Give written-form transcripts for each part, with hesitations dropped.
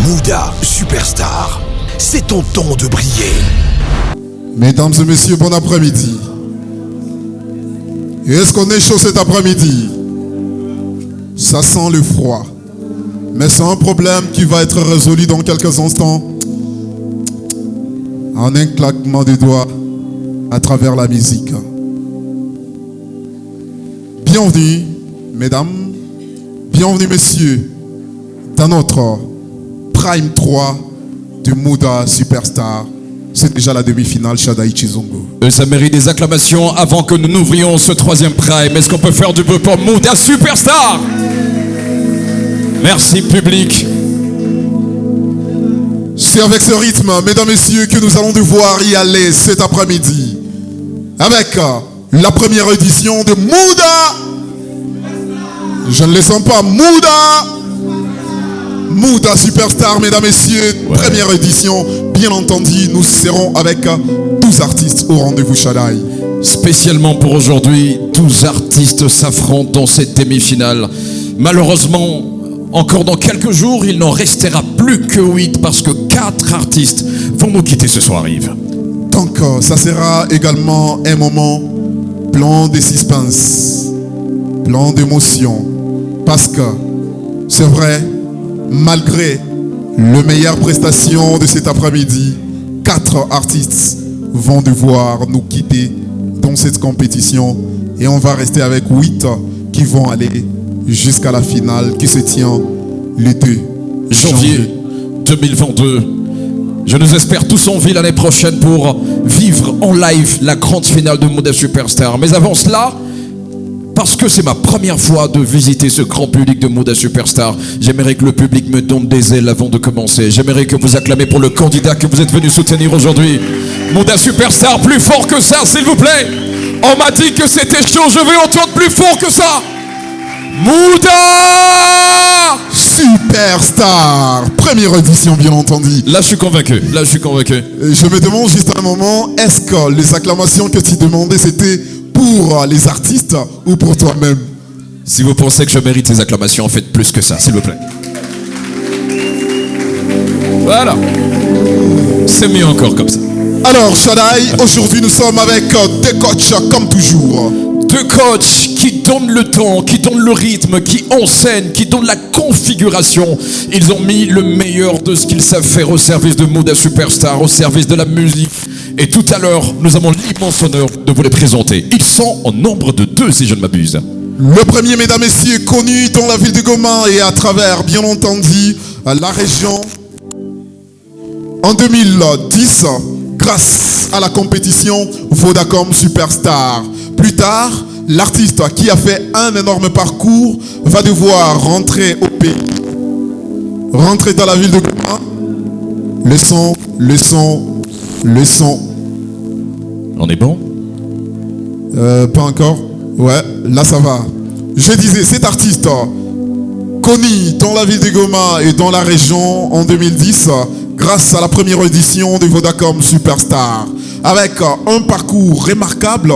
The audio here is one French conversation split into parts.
Mouda Superstar, c'est ton temps de briller. Mesdames et messieurs, bon après-midi. Et est-ce qu'on est chaud cet après-midi? Ça sent le froid. Mais c'est un problème qui va être résolu dans quelques instants. En un claquement de doigts à travers la musique. Bienvenue, mesdames. Bienvenue, messieurs, dans notre Prime 3 de Mouda Superstar. C'est déjà la demi-finale, Shadaï Chizungu. Ça mérite des acclamations avant que nous n'ouvrions ce troisième Prime. Est-ce qu'on peut faire du bruit pour Mouda Superstar? Merci public. C'est avec ce rythme, mesdames et messieurs, que nous allons devoir y aller cet après-midi. Avec la première édition de Mouda. Je ne les sens pas. Mouda Superstar, mesdames et messieurs. Ouais. Première édition. Bien entendu, nous serons avec 12 artistes au rendez-vous Shadaï. Spécialement pour aujourd'hui, 12 artistes s'affrontent dans cette demi-finale. Malheureusement, encore dans quelques jours, il n'en restera plus que 8 parce que 4 artistes vont nous quitter ce soir, Yves. Donc, ça sera également un moment plein de suspense, plein d'émotion. Parce que, c'est vrai, malgré les meilleures prestations de cet après-midi, 4 artistes vont devoir nous quitter dans cette compétition. Et on va rester avec 8 qui vont aller jusqu'à la finale qui se tient le 2 janvier 2022. Je nous espère tous en ville l'année prochaine pour vivre en live la grande finale de Mouda Superstar. Mais avant cela, parce que c'est ma première fois de visiter ce grand public de Mouda Superstar, j'aimerais que le public me donne des ailes avant de commencer. J'aimerais que vous acclamez pour le candidat que vous êtes venu soutenir aujourd'hui. Mouda Superstar, plus fort que ça, s'il vous plaît. On m'a dit que c'était chaud, je vais entendre plus fort que ça. Mouda Superstar, première édition bien entendu. Là je suis convaincu, Je me demande juste un moment, est-ce que les acclamations que tu demandais c'était pour les artistes ou pour toi-même? Si vous pensez que je mérite ces acclamations, faites plus que ça, s'il vous plaît. Voilà. C'est mieux encore comme ça. Alors Shadaï, aujourd'hui nous sommes avec deux coachs comme toujours. Deux coachs qui donnent le ton, qui donnent le rythme, qui enseignent, qui donnent la configuration. Ils ont mis le meilleur de ce qu'ils savent faire au service de Mouda Superstar, au service de la musique. Et tout à l'heure, nous avons l'immense honneur de vous les présenter. Ils sont au nombre de 2, si je ne m'abuse. Le premier, mesdames et messieurs, connu dans la ville de Goma et à travers, bien entendu, la région. En 2010, grâce à la compétition Vodacom Superstar. Plus tard, l'artiste qui a fait un énorme parcours va devoir rentrer au pays. Rentrer dans la ville de Goma. Le son. On est bon? Pas encore. Ouais, là ça va. Je disais, cet artiste connu dans la ville de Goma et dans la région en 2010, grâce à la première édition de Vodacom Superstar. Avec un parcours remarquable,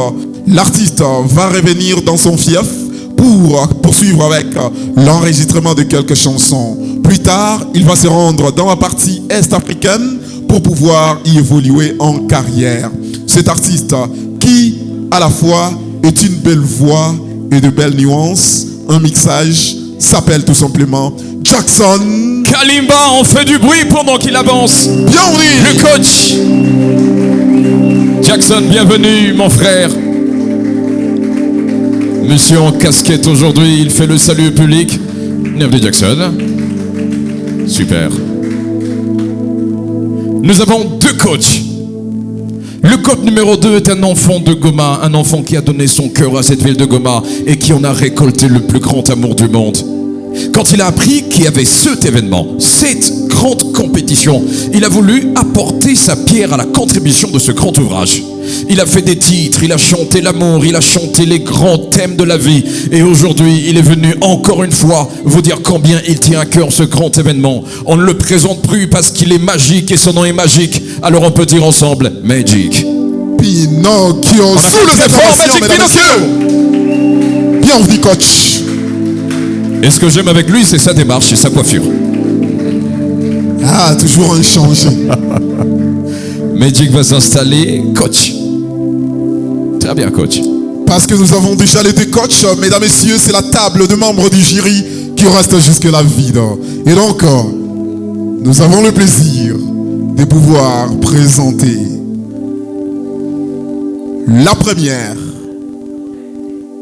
l'artiste va revenir dans son fief pour poursuivre avec l'enregistrement de quelques chansons. Plus tard, il va se rendre dans la partie est-africaine pour pouvoir y évoluer en carrière. Cet artiste qui, à la fois, est une belle voix et de belles nuances, un mixage, s'appelle tout simplement Jackson. Kalimba, on fait du bruit pendant qu'il avance. Bienvenue. Le coach. Jackson, bienvenue, mon frère. Monsieur en casquette aujourd'hui, il fait le salut au public. Bienvenue, Jackson. Super. Nous avons 2 coachs. Le coach numéro 2 est un enfant de Goma, un enfant qui a donné son cœur à cette ville de Goma et qui en a récolté le plus grand amour du monde. Quand il a appris qu'il y avait cet événement, cette grande compétition, il a voulu apporter sa pierre à la contribution de ce grand ouvrage. Il a fait des titres, il a chanté l'amour, il a chanté les grands thèmes de la vie. Et aujourd'hui, il est venu encore une fois vous dire combien il tient à cœur ce grand événement. On ne le présente plus parce qu'il est magique et son nom est magique. Alors on peut dire ensemble, Magic. Pinocchio, sous les informations, mesdames et messieurs. Bienvenue, coach. Et ce que j'aime avec lui, c'est sa démarche et sa coiffure. Ah, toujours inchangé. Magic va s'installer. Coach. Très bien, coach. Parce que nous avons déjà les deux coachs, mesdames, messieurs, c'est la table de membres du jury qui reste jusque-là vide. Et donc, nous avons le plaisir de pouvoir présenter la première.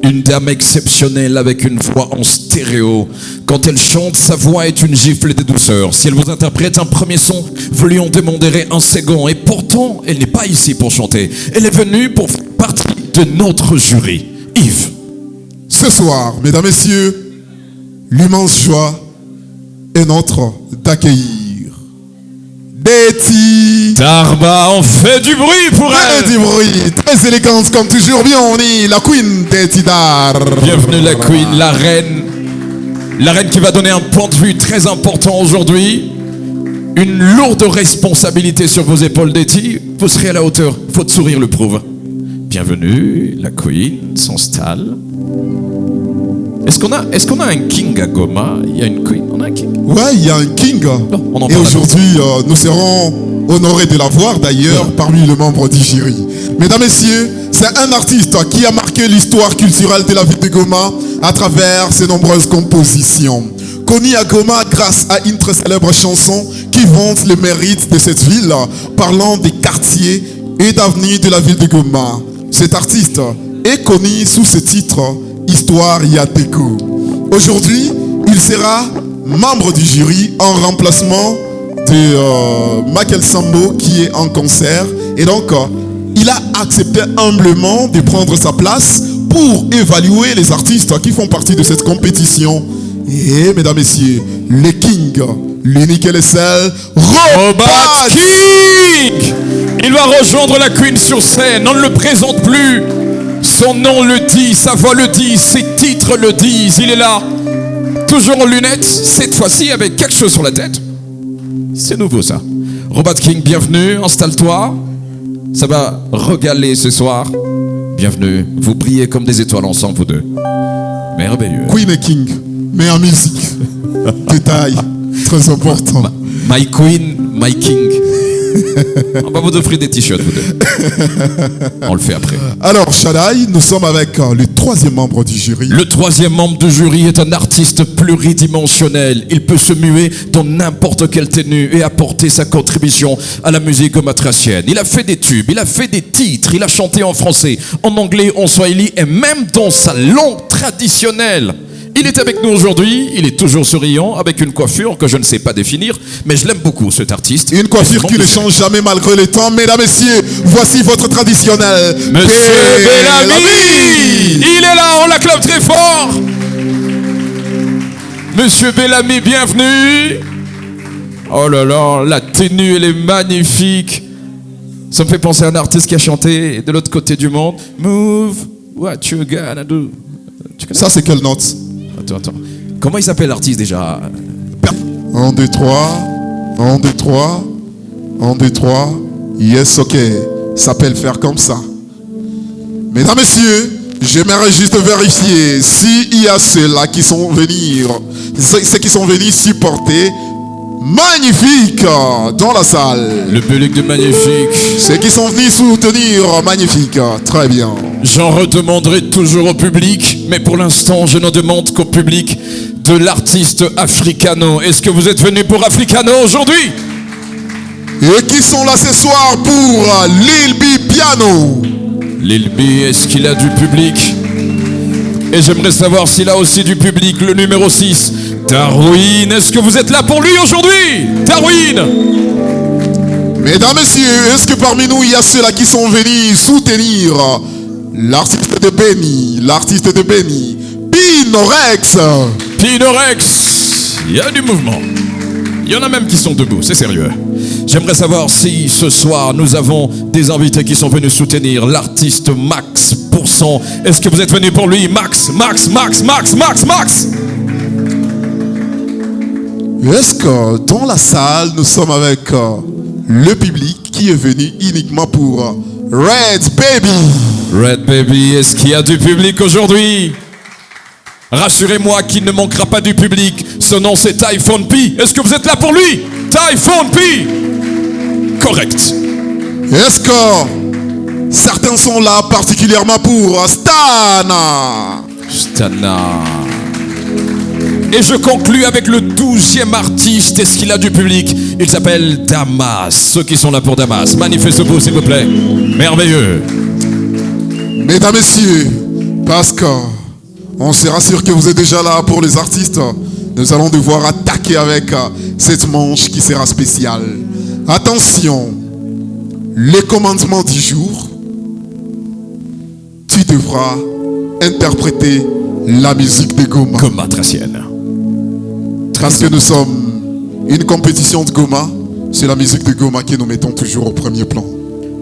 Une dame exceptionnelle avec une voix en stéréo. Quand elle chante, sa voix est une gifle de douceur. Si elle vous interprète un premier son, vous lui en demanderez un second. Et pourtant, elle n'est pas ici pour chanter. Elle est venue pour faire partie de notre jury. Yves. Ce soir, mesdames, messieurs, l'immense joie est notre d'accueillir Betty Tarba, on fait du bruit pour elle. du bruit, très élégante comme toujours. Bienvenue, la Queen Betty Dar. Bienvenue la Queen, la reine. La reine qui va donner un point de vue très important aujourd'hui. Une lourde responsabilité sur vos épaules, Betty. Vous serez à la hauteur, votre sourire le prouve. Bienvenue, la Queen s'installe. Est-ce qu'on a un king à Goma? Il y a une Queen, on a un king. Ouais, il y a un king. Non, on en Et parle aujourd'hui, nous serons honorés de l'avoir d'ailleurs parmi les membres du jury. Mesdames, messieurs, c'est un artiste qui a marqué l'histoire culturelle de la ville de Goma à travers ses nombreuses compositions. Connu à Goma grâce à une très célèbre chanson qui vante les mérites de cette ville, parlant des quartiers et d'avenues de la ville de Goma. Cet artiste est connu sous ce titre Histoire Yateko. Aujourd'hui, il sera membre du jury en remplacement de Michael Sambo qui est en concert. Et donc, il a accepté humblement de prendre sa place pour évaluer les artistes qui font partie de cette compétition. Et mesdames, messieurs, le king, l'unique et le seul, Robert King. Il va rejoindre la Queen sur scène. On ne le présente plus. Son nom le dit, sa voix le dit, ses titres le disent. Il est là, toujours en lunettes, cette fois-ci avec quelque chose sur la tête. C'est nouveau ça. Robert King, bienvenue, installe-toi. Ça va regaler ce soir. Bienvenue, vous brillez comme des étoiles ensemble, vous deux. Merveilleux. Queen et King, mais en musique. Détail très important. My Queen, my King. On va vous offrir des t-shirts, vous deux. On le fait après. Alors, Shadai, nous sommes avec le troisième membre du jury. Le troisième membre du jury est un artiste pluridimensionnel. Il peut se muer dans n'importe quelle tenue et apporter sa contribution à la musique matracienne. Il a fait des tubes, il a fait des titres, il a chanté en français, en anglais, en swahili et même dans sa langue traditionnelle. Il est avec nous aujourd'hui, il est toujours souriant, avec une coiffure que je ne sais pas définir, mais je l'aime beaucoup cet artiste. Une coiffure qui ne change jamais malgré le temps. Mesdames, messieurs, voici votre traditionnel Monsieur Bellamy. Il est là, on l'acclame très fort. Monsieur Bellamy, bienvenue. Oh là là, la tenue, elle est magnifique. Ça me fait penser à un artiste qui a chanté de l'autre côté du monde. Move, what you gonna do. Ça, c'est quelle note? Attends. Comment il s'appelle l'artiste déjà? 1, 2, 3. 1, 2, 3. 1, 2, 3. Yes, ok. Ça peut le faire comme ça. Mesdames, messieurs, j'aimerais juste vérifier s'il y a ceux-là qui sont venus, ceux qui sont venus supporter Magnifique dans la salle. Le public de Magnifique. Ceux qui sont venus soutenir Magnifique. Très bien. J'en redemanderai toujours au public, mais pour l'instant, je ne demande qu'au public de l'artiste Africano. Est-ce que vous êtes venus pour Africano aujourd'hui? Et qui sont là ce soir pour Lil B Piano? Lil B, est-ce qu'il a du public? Et j'aimerais savoir s'il a aussi du public, le numéro 6. Darwin, est-ce que vous êtes là pour lui aujourd'hui? Darwin! Mesdames, messieurs, est-ce que parmi nous, il y a ceux-là qui sont venus soutenir l'artiste de Benny, Pinorex? Pinorex, il y a du mouvement. Il y en a même qui sont debout, c'est sérieux. J'aimerais savoir si ce soir, nous avons des invités qui sont venus soutenir l'artiste Max Pourcent. Est-ce que vous êtes venus pour lui? Max! Est-ce que dans la salle, nous sommes avec le public qui est venu uniquement pour Red Baby? Red Baby, est-ce qu'il y a du public aujourd'hui? Rassurez-moi qu'il ne manquera pas du public. Son nom c'est iPhone P. Est-ce que vous êtes là pour lui? Typhoon P. Correct. Est-ce que certains sont là particulièrement pour Stana? Stana. Et je conclus avec le 12e artiste. Est-ce qu'il a du public? Il s'appelle Damas. Ceux qui sont là pour Damas, manifestez-vous s'il vous plaît. Merveilleux. Mesdames, messieurs, parce que on se rassure que vous êtes déjà là pour les artistes, nous allons devoir attaquer avec cette manche qui sera spéciale. Attention, les commandements du jour, tu devras interpréter la musique de Goma. Goma thracienne. Parce que nous sommes une compétition de Goma, c'est la musique de Goma que nous mettons toujours au premier plan.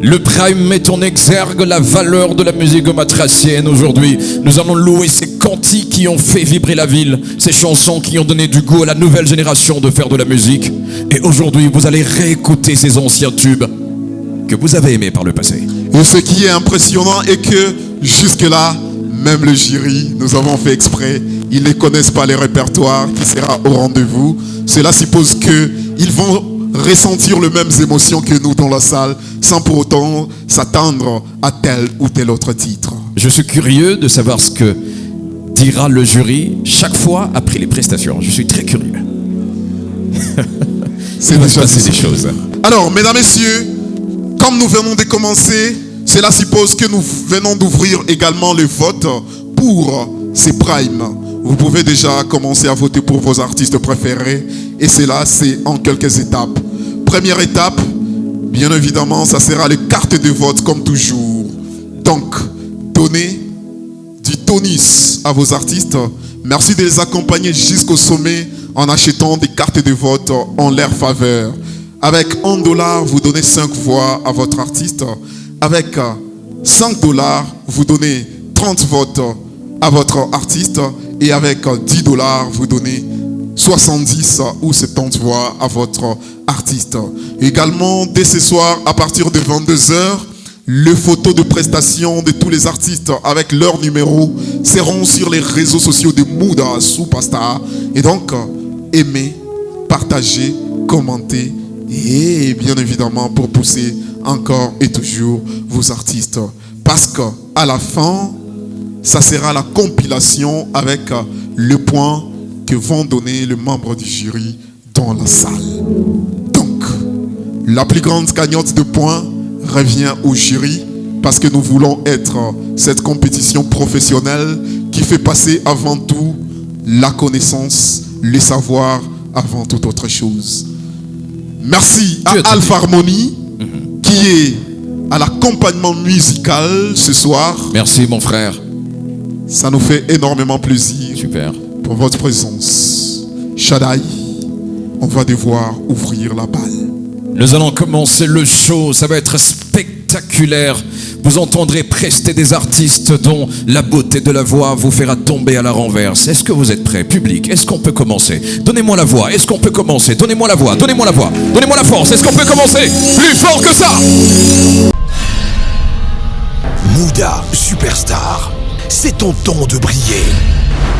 Le Prime met en exergue la valeur de la musique Goma thracienne. Aujourd'hui, nous allons louer ces cantiques qui ont fait vibrer la ville, ces chansons qui ont donné du goût à la nouvelle génération de faire de la musique. Et aujourd'hui, vous allez réécouter ces anciens tubes que vous avez aimés par le passé. Et ce qui est impressionnant est que jusque-là, même le jury, nous avons fait exprès, ils ne connaissent pas les répertoires qui sera au rendez-vous. Cela suppose qu'ils vont ressentir les mêmes émotions que nous dans la salle sans pour autant s'attendre à tel ou tel autre titre. Je suis curieux de savoir ce que dira le jury chaque fois après les prestations. Je suis très curieux. C'est déjà des choses. Alors, mesdames, messieurs, comme nous venons de commencer, cela suppose que nous venons d'ouvrir également le vote pour ces primes. Vous pouvez déjà commencer à voter pour vos artistes préférés. Et cela, c'est en quelques étapes. Première étape, bien évidemment, ça sera les cartes de vote comme toujours. Donc, donnez du tonus à vos artistes. Merci de les accompagner jusqu'au sommet en achetant des cartes de vote en leur faveur. Avec $1, vous donnez 5 voix à votre artiste. Avec $5, vous donnez 30 votes à votre artiste. Et avec $10, vous donnez 70 ou 70 voix à votre artiste. Également, dès ce soir, à partir de 22h, les photos de prestation de tous les artistes avec leur numéro seront sur les réseaux sociaux de Mouda Superstar. Et donc, aimez, partagez, commentez et bien évidemment pour pousser encore et toujours vos artistes. Parce qu'à la fin, ça sera la compilation avec le point que vont donner les membres du jury dans la salle. Donc, la plus grande cagnotte de points revient au jury parce que nous voulons être cette compétition professionnelle qui fait passer avant tout la connaissance, le savoir avant toute autre chose. Merci à Alpha Harmony qui est à l'accompagnement musical ce soir. Merci mon frère. Ça nous fait énormément plaisir. Super. Pour votre présence. Shaddai, on va devoir ouvrir la balle. Nous allons commencer le show, ça va être spectaculaire. Vous entendrez prester des artistes dont la beauté de la voix vous fera tomber à la renverse. Est-ce que vous êtes prêts, public? Est-ce qu'on peut commencer? Donnez-moi la voix, est-ce qu'on peut commencer? Donnez-moi la voix, donnez-moi la voix, donnez-moi la force, est-ce qu'on peut commencer? Plus fort que ça! Mouda Superstar, c'est ton temps de briller.